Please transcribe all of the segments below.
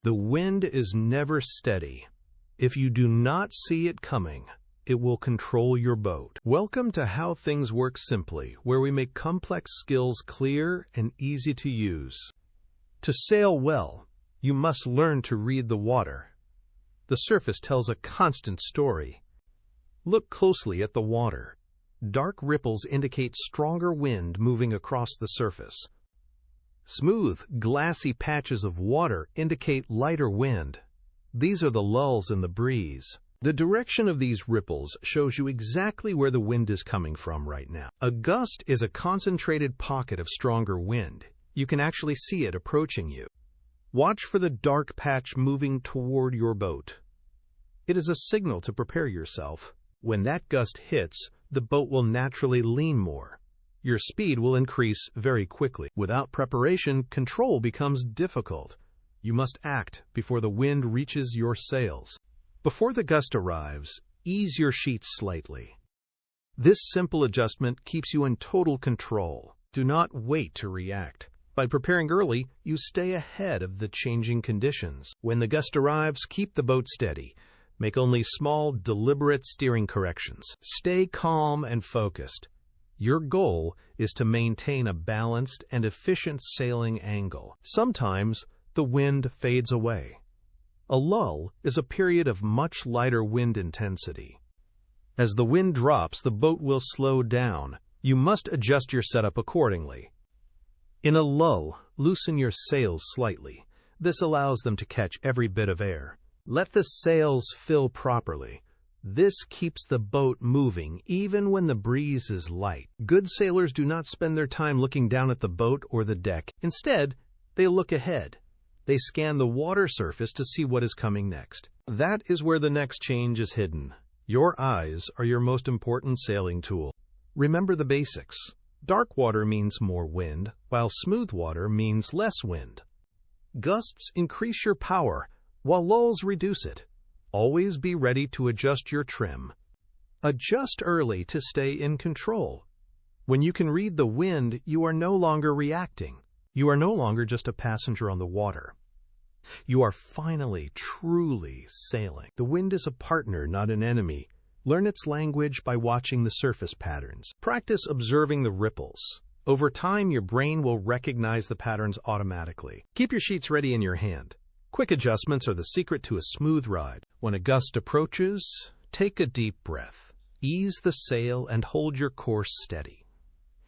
The wind is never steady. If you do not see it coming, it will control your boat. Welcome to How Things Work Simply, where we make complex skills clear and easy to use. To sail well, you must learn to read the water. The surface tells a constant story. Look closely at the water. Dark ripples indicate stronger wind moving across the surface. Smooth, glassy patches of water indicate lighter wind. These are the lulls in the breeze. The direction of these ripples shows you exactly where the wind is coming from right now. A gust is a concentrated pocket of stronger wind. You can actually see it approaching you. Watch for the dark patch moving toward your boat. It is a signal to prepare yourself. When that gust hits, the boat will naturally lean more. Your speed will increase very quickly. Without preparation, control becomes difficult. You must act before the wind reaches your sails. Before the gust arrives, ease your sheets slightly. This simple adjustment keeps you in total control. Do not wait to react. By preparing early, you stay ahead of the changing conditions. When the gust arrives, keep the boat steady. Make only small, deliberate steering corrections. Stay calm and focused. Your goal is to maintain a balanced and efficient sailing angle. Sometimes, the wind fades away. A lull is a period of much lighter wind intensity. As the wind drops, the boat will slow down. You must adjust your setup accordingly. In a lull, loosen your sails slightly. This allows them to catch every bit of air. Let the sails fill properly. This keeps the boat moving even when the breeze is light. Good sailors do not spend their time looking down at the boat or the deck. Instead, they look ahead. They scan the water surface to see what is coming next. That is where the next change is hidden. Your eyes are your most important sailing tool. Remember the basics. Dark water means more wind, while smooth water means less wind. Gusts increase your power, while lulls reduce it. Always be ready to adjust your trim. Adjust early to stay in control. When you can read the wind, you are no longer reacting. You are no longer just a passenger on the water. You are finally, truly sailing. The wind is a partner, not an enemy. Learn its language by watching the surface patterns. Practice observing the ripples. Over time, your brain will recognize the patterns automatically. Keep your sheets ready in your hand. Quick adjustments are the secret to a smooth ride. When a gust approaches, take a deep breath. Ease the sail and hold your course steady.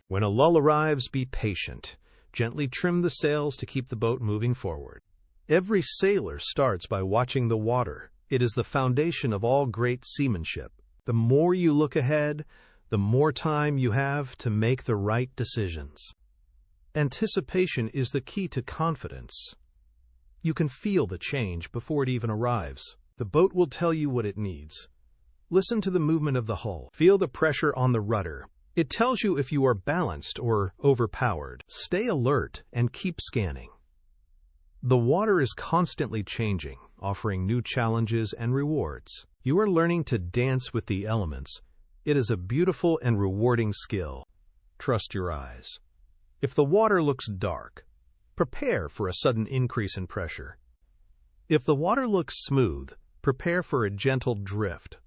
When a lull arrives, be patient. Gently trim the sails to keep the boat moving forward. Every sailor starts by watching the water. It is the foundation of all great seamanship. The more you look ahead, the more time you have to make the right decisions. Anticipation is the key to confidence. You can feel the change before it even arrives. The boat will tell you what it needs. Listen to the movement of the hull. Feel the pressure on the rudder. It tells you if you are balanced or overpowered. Stay alert and keep scanning. The water is constantly changing, offering new challenges and rewards. You are learning to dance with the elements. It is a beautiful and rewarding skill. Trust your eyes. If the water looks dark, prepare for a sudden increase in pressure. If the water looks smooth, prepare for a gentle drift.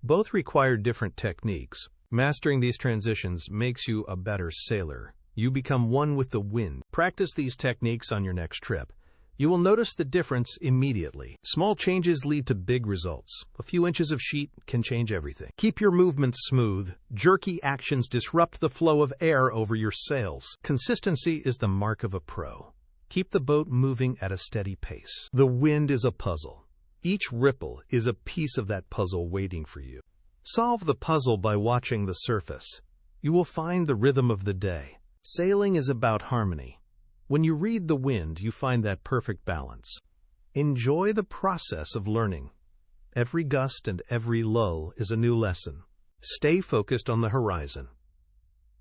Both require different techniques. Mastering these transitions makes you a better sailor. You become one with the wind. Practice these techniques on your next trip. You will notice the difference immediately. Small changes lead to big results. A few inches of sheet can change everything. Keep your movements smooth. Jerky actions disrupt the flow of air over your sails. Consistency is the mark of a pro. Keep the boat moving at a steady pace. The wind is a puzzle. Each ripple is a piece of that puzzle waiting for you. Solve the puzzle by watching the surface. You will find the rhythm of the day. Sailing is about harmony. When you read the wind, you find that perfect balance. Enjoy the process of learning. Every gust and every lull is a new lesson. Stay focused on the horizon.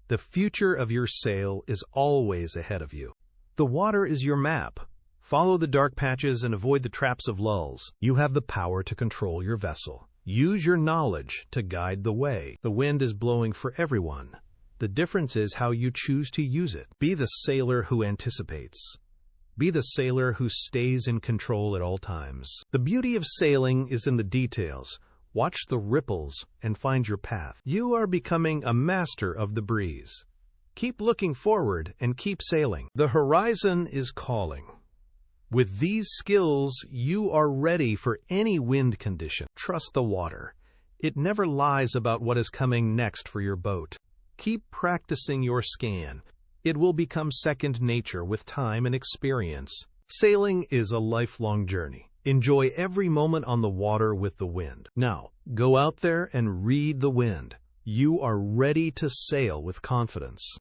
The future of your sail is always ahead of you. The water is your map. Follow the dark patches and avoid the traps of lulls. You have the power to control your vessel. Use your knowledge to guide the way. The wind is blowing for everyone. The difference is how you choose to use it. Be the sailor who anticipates. Be the sailor who stays in control at all times. The beauty of sailing is in the details. Watch the ripples and find your path. You are becoming a master of the breeze. Keep looking forward and keep sailing. The horizon is calling. With these skills, you are ready for any wind condition. Trust the water. It never lies about what is coming next for your boat. Keep practicing your scan. It will become second nature with time and experience. Sailing is a lifelong journey. Enjoy every moment on the water with the wind. Now, go out there and read the wind. You are ready to sail with confidence.